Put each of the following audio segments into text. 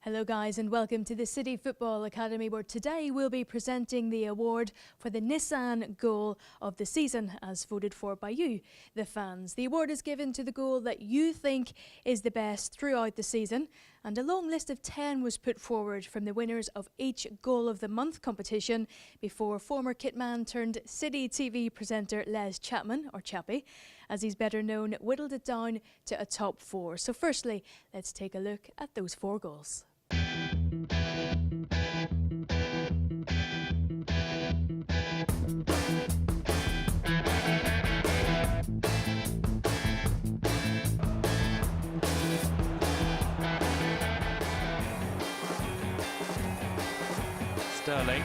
Hello guys and welcome to the City Football Academy, where today we'll be presenting the award for the Nissan Goal of the Season as voted for by you, the fans. The award is given to the goal that you think is the best throughout the season, and a long list of 10 was put forward from the winners of each Goal of the Month competition before former kitman turned City TV presenter Les Chapman, or Chappie, as he's better known, whittled it down to a top 4. So firstly, let's take a look at those 4 goals. Sterling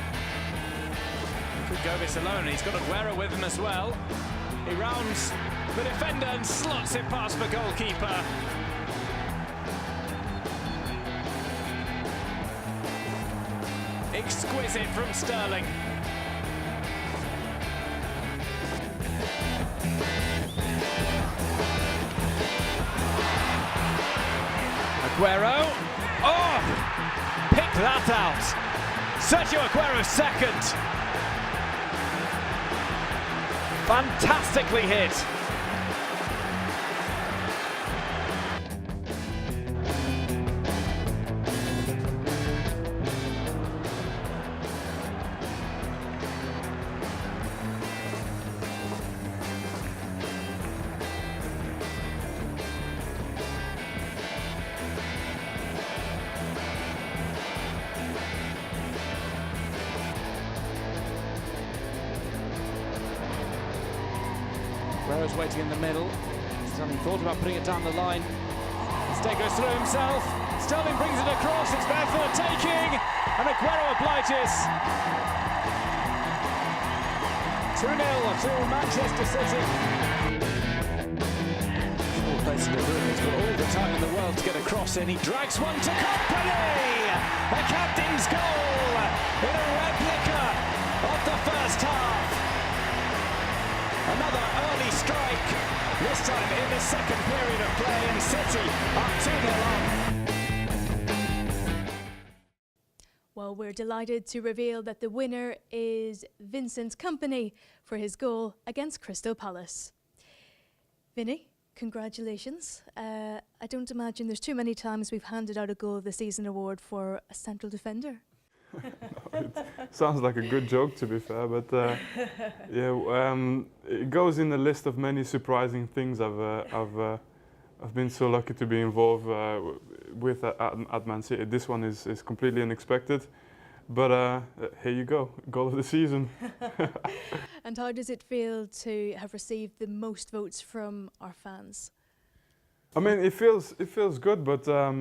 could go this alone. He's got Aguero with him as well. He rounds the defender and slots it past the goalkeeper. Exquisite from Sterling. Aguero. Oh! Pick that out. Sergio Aguero's second. Fantastically hit. Aguero's waiting in the middle. Sterling thought about putting it down the line. Instead goes through himself. Sterling brings it across. It's there for the taking. And Aguero obliges. 2-0 to Manchester City. Full place in the room. He's got all the time in the world to get a cross in. He drags one to Kompany. A captain's goal in a replica of the first half. Another early strike, this time in the second period of play, and City up 2-0 on. Well, we're delighted to reveal that the winner is Vincent Kompany for his goal against Crystal Palace. Vinny, congratulations. I don't imagine there's too many times we've handed out a Goal of the Season award for a central defender. No, it sounds like a good joke, to be fair, but it goes in the list of many surprising things I've been so lucky to be involved with at Man City. This one is completely unexpected, but here you go, Goal of the Season. And how does it feel to have received the most votes from our fans? I mean, it feels good, but I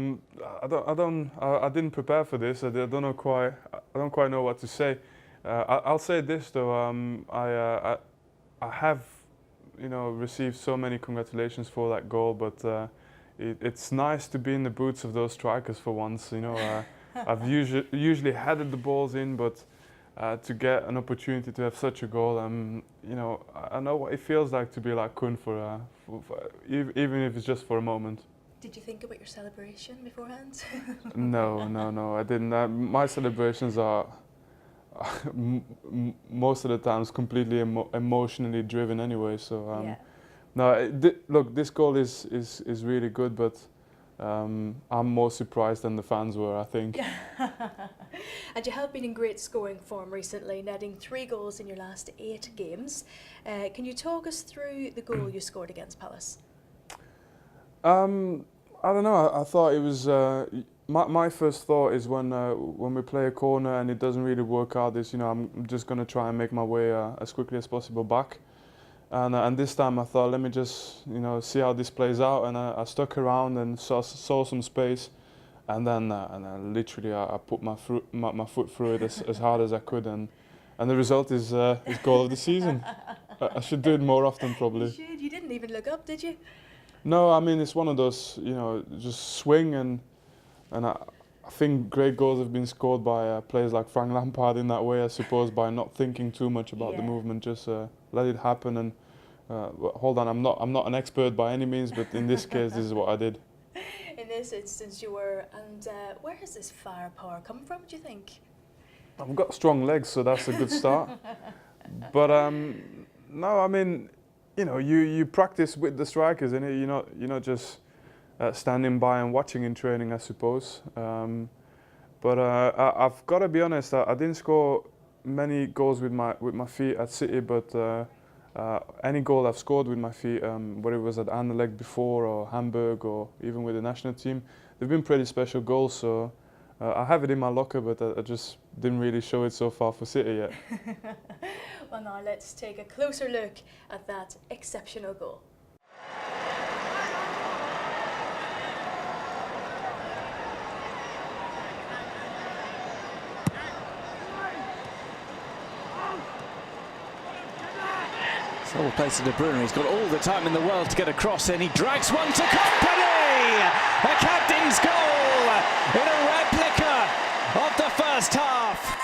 didn't prepare for this. I don't quite know what to say. I'll say this though. I have, received so many congratulations for that goal, but it's nice to be in the boots of those strikers for once. I've usually headed the balls in, but to get an opportunity to have such a goal, I know what it feels like to be like Kun for even if it's just for a moment. Did you think about your celebration beforehand? No, I didn't. My celebrations are most of the times completely emotionally driven anyway. So Yeah. no, look, this goal is really good, but I'm more surprised than the fans were, I think. And you have been in great scoring form recently, netting 3 goals in your last 8 games. Can you talk us through the goal you scored against Palace? I don't know. I thought it was my first thought is when we play a corner and it doesn't really work out. I'm just going to try and make my way as quickly as possible back. And this time I thought, let me just see how this plays out. And I stuck around and saw some space, and then literally I put my foot through it as hard as I could, and the result is Goal of the Season. I should do it more often, probably. You should. You didn't even look up, did you? No, I mean, it's one of those, just swing, and I think great goals have been scored by players like Frank Lampard in that way, I suppose, by not thinking too much about the movement, just let it happen. And hold on, I'm not an expert by any means, but in this case, this is what I did. In this instance you were, and where has this firepower come from, do you think? I've got strong legs, so that's a good start. But no, I mean, you know, you practice with the strikers, and you're not just standing by and watching in training, I suppose. But I've got to be honest, I didn't score many goals with my feet at City, but any goal I've scored with my feet, whether it was at Anderlecht before or Hamburg or even with the national team, they've been pretty special goals. So I have it in my locker, but I just didn't really show it so far for City yet. Well, now let's take a closer look at that exceptional goal. So place to De Bruyne. He's got all the time in the world to get across, and he drags one to Kompany. A captain's goal in a replica of the first half.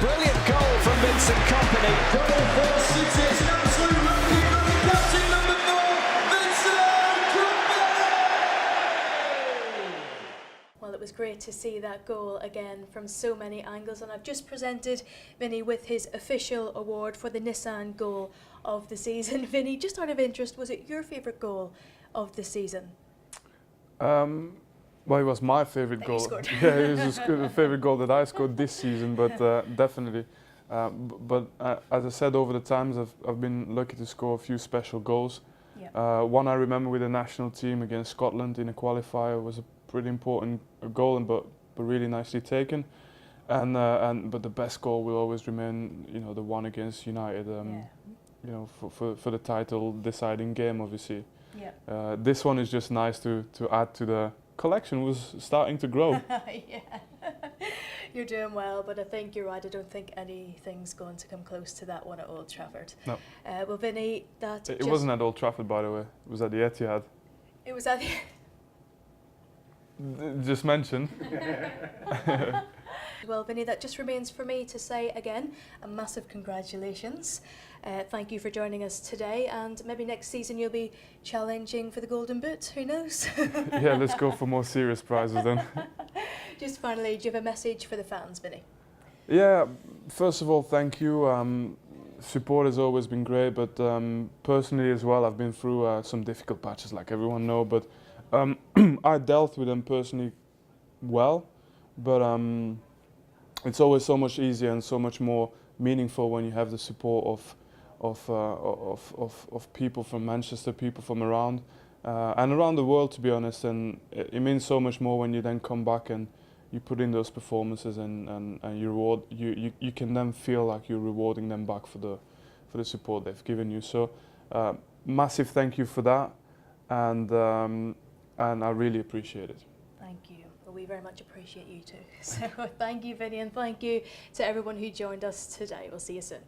Brilliant goal from Vincent Kompany. Well, it was great to see that goal again from so many angles, and I've just presented Vinny with his official award for the Nissan goal of the season. Vinny, just out of interest, was it your favourite goal of the season? Well, it was my favourite goal. Yeah, it was the favourite goal that I scored this season, but definitely. But as I said, over the times I've been lucky to score a few special goals. Yeah. One I remember with the national team against Scotland in a qualifier was a pretty important goal, but really nicely taken. But the best goal will always remain, you know, the one against United. You know, for the title deciding game, obviously. Yeah. This one is just nice to add to the collection. Was starting to grow. Yeah. You're doing well, but I think you're right. I don't think anything's going to come close to that one at Old Trafford. No. Well, Vinny, It wasn't at Old Trafford, by the way. It was at the Etihad. It was at the... Just mentioned. Well, Vinny, that just remains for me to say again a massive congratulations. Thank you for joining us today, and maybe next season you'll be challenging for the Golden Boot, who knows? Yeah, let's go for more serious prizes then. Just finally, do you have a message for the fans, Vinny? Yeah, first of all, thank you. Support has always been great, but personally as well, I've been through some difficult patches, like everyone knows, but I dealt with them personally well, but it's always so much easier and so much more meaningful when you have the support of people from Manchester, people from around, and around the world, to be honest. And it means so much more when you then come back and you put in those performances and you can then feel like you're rewarding them back for the support they've given you. So massive thank you for that, and I really appreciate it. Thank you. Well, we very much appreciate you too. So thank you, Vinny, and thank you to everyone who joined us today. We'll see you soon.